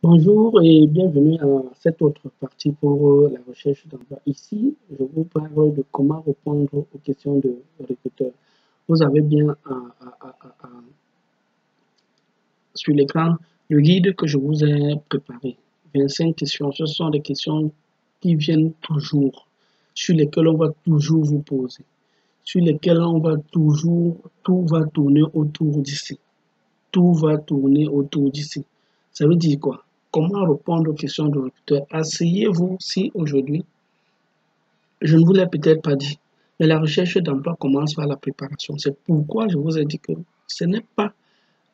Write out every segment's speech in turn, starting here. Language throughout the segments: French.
Bonjour et bienvenue à cette autre partie pour la recherche d'emploi. Ici, je vous parle de comment répondre aux questions de recruteurs. Vous avez bien sur l'écran le guide que je vous ai préparé. 25 questions. Ce sont des questions qui viennent toujours, sur lesquelles on va toujours vous poser, sur lesquelles on va toujours, tout va tourner autour d'ici. Tout va tourner autour d'ici. Ça veut dire quoi? Comment répondre aux questions de recruteur? Asseyez-vous si aujourd'hui, je ne vous l'ai peut-être pas dit, mais la recherche d'emploi commence par la préparation. C'est pourquoi je vous ai dit que ce n'est pas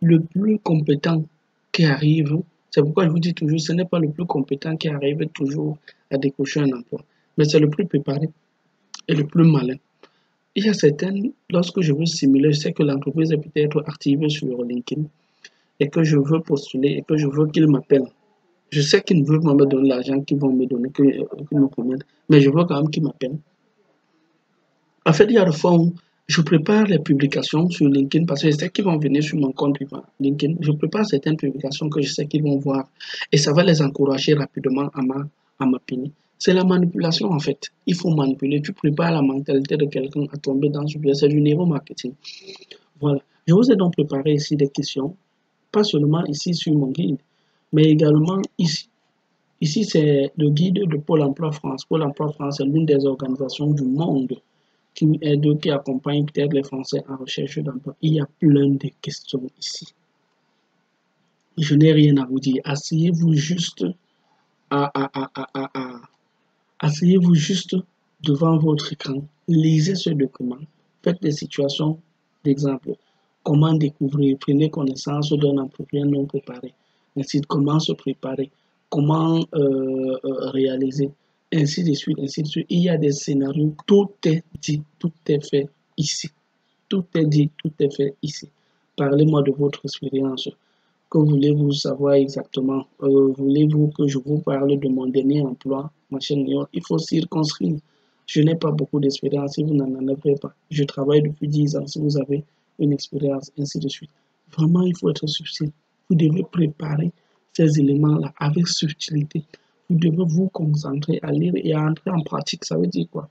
le plus compétent qui arrive. C'est pourquoi je vous dis toujours, ce n'est pas le plus compétent qui arrive toujours à décrocher un emploi, mais c'est le plus préparé et le plus malin. Il y a certaines, lorsque je veux simuler, je sais que l'entreprise est peut-être active sur LinkedIn et que je veux postuler et que je veux qu'ils m'appellent. Je sais qu'ils ne veulent pas me donner l'argent qu'ils vont me donner, qu'ils me promettent, mais je veux quand même qu'ils m'appellent. En fait, il y a des fois où je prépare les publications sur LinkedIn parce que je sais qu'ils vont venir sur mon compte LinkedIn. Je prépare certaines publications que je sais qu'ils vont voir et ça va les encourager rapidement à m'appeler. C'est la manipulation en fait. Il faut manipuler. Tu prépares la mentalité de quelqu'un à tomber dans ce biais. C'est du neuromarketing. Voilà. Je vous ai donc préparé ici des questions, pas seulement ici sur mon guide, mais également ici. Ici, c'est le guide de Pôle emploi France. Pôle emploi France est l'une des organisations du monde qui aide, qui accompagne peut-être les Français en recherche d'emploi. Il y a plein de questions ici. Je n'ai rien à vous dire. Asseyez-vous juste à, à, à, à, à, à- asseyez-vous juste devant votre écran. Lisez ce document. Faites des situations d'exemple. Comment découvrir? Prenez connaissance d'un entretien non préparé. Ainsi, comment se préparer? Comment réaliser? Ainsi de suite, ainsi de suite. Il y a des scénarios. Tout est dit, tout est fait ici. Tout est dit, tout est fait ici. Parlez-moi de votre expérience. Que voulez-vous savoir exactement? Voulez-vous que je vous parle de mon dernier emploi? Il faut circonscrire. Je n'ai pas beaucoup d'expérience si vous n'en avez pas. Je travaille depuis 10 ans si vous avez une expérience, ainsi de suite. Vraiment, il faut être subtil. Vous devez préparer ces éléments-là avec subtilité. Vous devez vous concentrer à lire et à entrer en pratique. Ça veut dire quoi?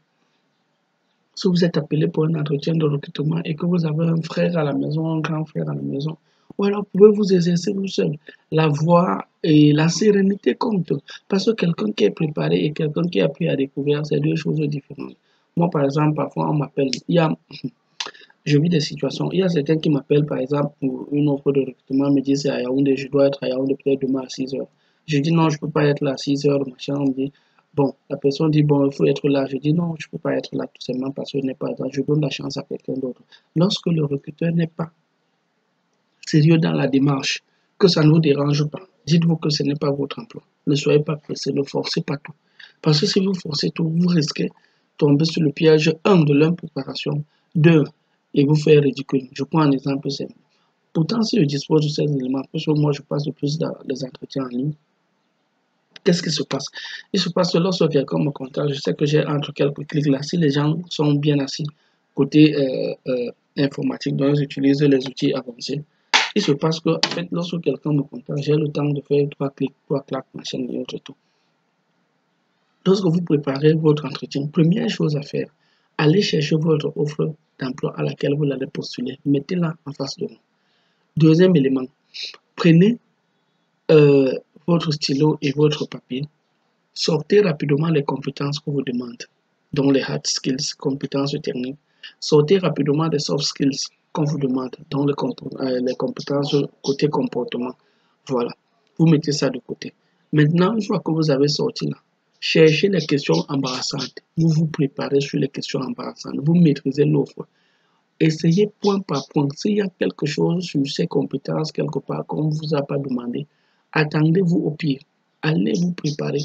Si vous êtes appelé pour un entretien de recrutement et que vous avez un frère à la maison, un grand frère à la maison, ou alors vous pouvez vous exercer vous seul. La voix et la sérénité comptent. Parce que quelqu'un qui est préparé et quelqu'un qui a appris à découvrir, c'est deux choses différentes. Moi, par exemple, parfois on m'appelle, je vis des situations, il y a certains qui m'appellent, par exemple, pour une offre de recrutement, me disent c'est à Yaoundé, je dois être à Yaoundé peut-être demain à 6 heures. Je dis non, je ne peux pas être là à 6 heures, machin, on me dit, bon, la personne dit, bon, il faut être là. Je dis non, je ne peux pas être là tout simplement parce que je n'ai pas là. Je donne la chance à quelqu'un d'autre. Lorsque le recruteur n'est pas sérieux dans la démarche, que ça ne vous dérange pas, dites-vous que ce n'est pas votre emploi. Ne soyez pas pressé, ne forcez pas tout. Parce que si vous forcez tout, vous risquez de tomber sur le piège, un, de l'impréparation, deux, et vous faire ridicule. Je prends un exemple simple. Pourtant, si je dispose de ces éléments, parce que moi je passe de plus dans les entretiens en ligne, qu'est-ce qui se passe? Il se passe que lorsque quelqu'un me contacte, je sais que j'ai entre quelques clics là, si les gens sont bien assis côté informatique, donc j'utilise les outils avancés. Il se passe que, en fait, lorsque quelqu'un me contacte, j'ai le temps de faire trois clics, trois claques, machin et autres tout. Lorsque vous préparez votre entretien, première chose à faire, allez chercher votre offre d'emploi à laquelle vous allez postuler. Mettez-la en face de vous. Deuxième élément, prenez euh, votre stylo et votre papier. Sortez rapidement les compétences qu'on vous demande, dont les hard skills, compétences techniques. Sortez rapidement les soft skills qu'on vous demande, dont les compétences côté comportement. Voilà, vous mettez ça de côté. Maintenant, une fois que vous avez sorti là, cherchez les questions embarrassantes. Vous vous préparez sur les questions embarrassantes. Vous maîtrisez l'offre. Essayez point par point. S'il y a quelque chose sur ces compétences quelque part qu'on ne vous a pas demandé, attendez-vous au pire. Allez vous préparer.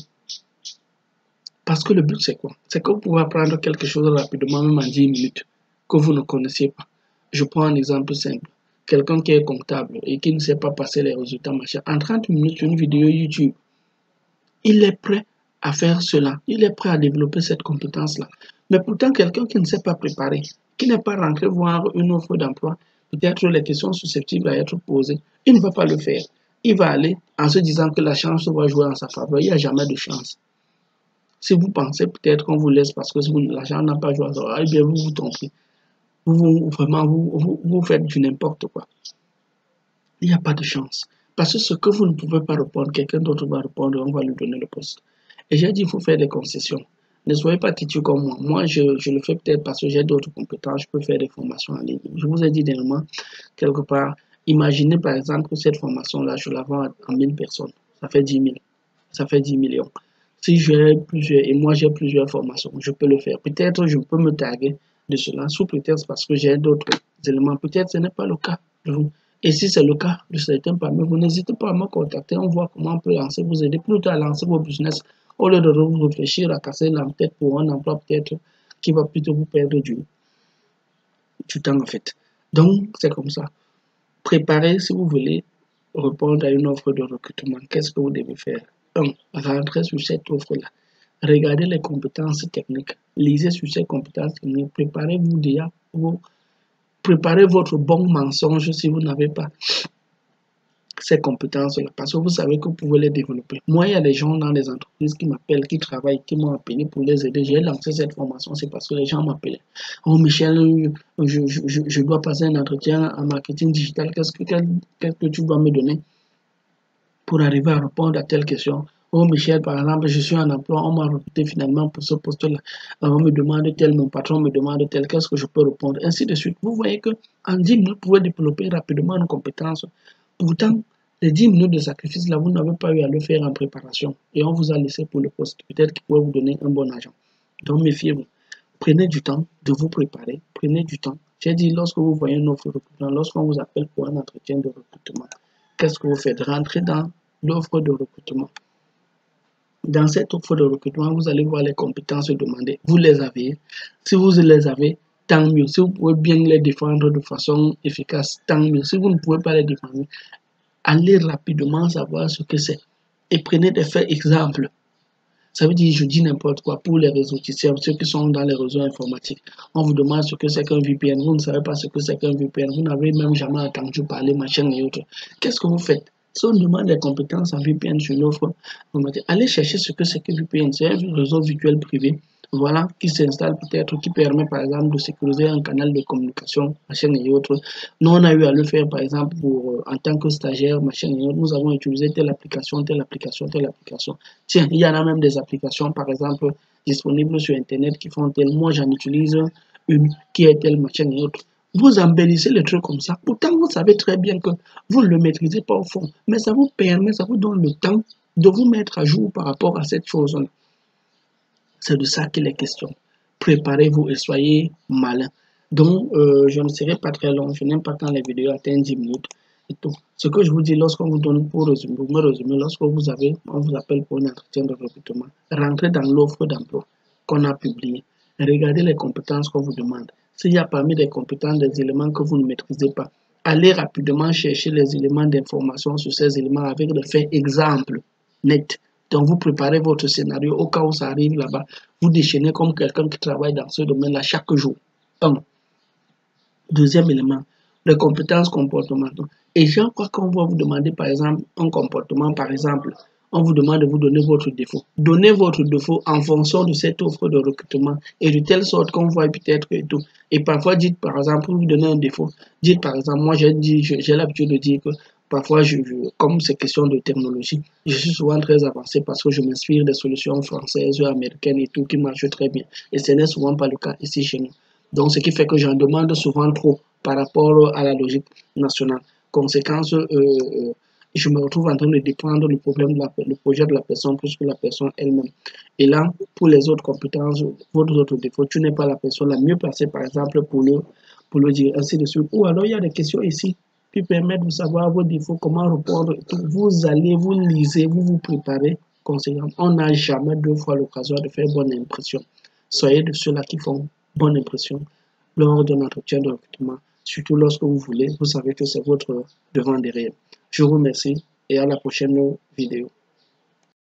Parce que le but, c'est quoi? C'est que vous pouvez apprendre quelque chose rapidement, même en 10 minutes, que vous ne connaissiez pas. Je prends un exemple simple. Quelqu'un qui est comptable et qui ne sait pas passer les résultats, machin, en 30 minutes, une vidéo YouTube, il est prêt à faire cela. Il est prêt à développer cette compétence-là. Mais pourtant, quelqu'un qui ne s'est pas préparé, qui n'est pas rentré voir une offre d'emploi, peut-être les questions susceptibles à être posées, il ne va pas le faire. il va aller en se disant que la chance va jouer en sa faveur. Il n'y a jamais de chance. Si vous pensez peut-être qu'on vous laisse parce que la chance n'a pas joué en sa faveur, eh bien vous vous trompez. Vous faites du n'importe quoi. Il n'y a pas de chance. Parce que ce que vous ne pouvez pas répondre, quelqu'un d'autre va répondre, on va lui donner le poste. Et j'ai dit, il faut faire des concessions. Ne soyez pas têtu comme moi. Moi, je le fais peut-être parce que j'ai d'autres compétences. Je peux faire des formations en ligne. Je vous ai dit dernièrement, quelque part, imaginez par exemple que cette formation-là, je la vends à 1000 personnes. Ça fait 10 000. Ça fait 10 millions. Si j'ai plusieurs, et moi j'ai plusieurs formations, je peux le faire. Peut-être je peux me taguer de cela, sous prétexte parce que j'ai d'autres éléments. Peut-être ce n'est pas le cas de vous. Et si c'est le cas de certains parmi vous, n'hésitez pas à me contacter. On voit comment on peut lancer, vous aider plutôt à lancer vos business au lieu de vous réfléchir à casser la tête pour un emploi peut-être qui va plutôt vous perdre du temps en fait. Donc, c'est comme ça. Préparez si vous voulez répondre à une offre de recrutement. Qu'est-ce que vous devez faire? 1. Rentrez sur cette offre-là. Regardez les compétences techniques. Lisez sur ces compétences techniques. Préparez-vous déjà. Préparez votre bon mensonge si vous n'avez pas ces compétences-là, parce que vous savez que vous pouvez les développer. Moi, il y a des gens dans les entreprises qui m'appellent, qui travaillent, qui m'ont appelé pour les aider. J'ai lancé cette formation, c'est parce que les gens m'appelaient. Oh Michel, je dois passer un entretien en marketing digital. Qu'est-ce que tu dois me donner pour arriver à répondre à telle question? Oh Michel, par exemple, je suis en emploi, on m'a recruté finalement pour ce poste-là. On me demande tel, mon patron me demande tel, qu'est-ce que je peux répondre? Ainsi de suite. Vous voyez que en 10 minutes, vous pouvez développer rapidement une compétence. Pourtant, les 10 minutes de sacrifice, là, vous n'avez pas eu à le faire en préparation. Et on vous a laissé pour le poste. Peut-être qu'il pourrait vous donner un bon argent. Donc, méfiez-vous. Prenez du temps de vous préparer. Prenez du temps. J'ai dit, lorsque vous voyez une offre de recrutement, lorsqu'on vous appelle pour un entretien de recrutement, qu'est-ce que vous faites? Rentrez dans l'offre de recrutement. Dans cette offre de recrutement, vous allez voir les compétences demandées. Vous les avez. Si vous les avez, tant mieux. Si vous pouvez bien les défendre de façon efficace, tant mieux. Si vous ne pouvez pas les défendre, allez rapidement savoir ce que c'est. Et prenez des faits exemples. Ça veut dire, je dis n'importe quoi pour les réseauticiens, ceux qui sont dans les réseaux informatiques. On vous demande ce que c'est qu'un VPN. Vous ne savez pas ce que c'est qu'un VPN. Vous n'avez même jamais entendu parler, machin et autres. Qu'est-ce que vous faites? Si on demande des compétences en VPN sur l'offre, allez chercher ce que c'est que VPN. C'est un réseau virtuel privé, voilà, qui s'installe peut-être, qui permet par exemple de sécuriser un canal de communication, machin et autres. Nous, on a eu à le faire par exemple pour, en tant que stagiaire, machin et autres. Nous avons utilisé telle application, telle application, telle application. Tiens, il y en a même des applications, par exemple, disponibles sur Internet qui font tel. Moi, j'en utilise une qui est telle, machin et autres. Vous embellissez le truc comme ça. Pourtant, vous savez très bien que vous ne le maîtrisez pas au fond. Mais ça vous permet, ça vous donne le temps de vous mettre à jour par rapport à cette chose-là. C'est de ça qu'il est question. Préparez-vous et soyez malin. Donc, je ne serai pas très long. Je n'aime pas quand les vidéos atteignent 10 minutes. Et tout. Ce que je vous dis, lorsqu'on vous donne pour résumer, vous me résumez, lorsque on vous appelle pour un entretien de recrutement, rentrez dans l'offre d'emploi qu'on a publiée. Regardez les compétences qu'on vous demande. S'il y a parmi les compétences des éléments que vous ne maîtrisez pas, allez rapidement chercher les éléments d'information sur ces éléments avec des faits exemples nets. Donc, vous préparez votre scénario au cas où ça arrive là-bas. Vous déchaînez comme quelqu'un qui travaille dans ce domaine-là chaque jour. Deuxième élément, les compétences comportementales. Et je crois qu'on va vous demander, par exemple, un comportement, par exemple, on vous demande de vous donner votre défaut. Donnez votre défaut en fonction de cette offre de recrutement et de telle sorte qu'on voit peut-être et tout. Et parfois, dites, par exemple, pour vous donner un défaut, dites, par exemple, moi, j'ai l'habitude de dire que parfois, comme c'est question de technologie, je suis souvent très avancé parce que je m'inspire des solutions françaises ou américaines et tout qui marchent très bien. Et ce n'est souvent pas le cas ici chez nous. Donc, ce qui fait que j'en demande souvent trop par rapport à la logique nationale. Conséquence, je me retrouve en train de dépendre le projet de la personne plus que la personne elle-même. Et là, pour les autres compétences, votre autre défaut, tu n'es pas la personne la mieux placée, par exemple, pour le dire, ainsi de suite. Ou alors, il y a des questions ici qui permettent de savoir vos défauts, comment répondre. Vous allez, vous lisez, vous vous préparez. Conséquence, on n'a jamais deux fois l'occasion de faire bonne impression. Soyez de ceux-là qui font bonne impression lors d'un entretien de recrutement, surtout lorsque vous voulez, vous savez que c'est votre devant derrière. Je vous remercie et à la prochaine vidéo.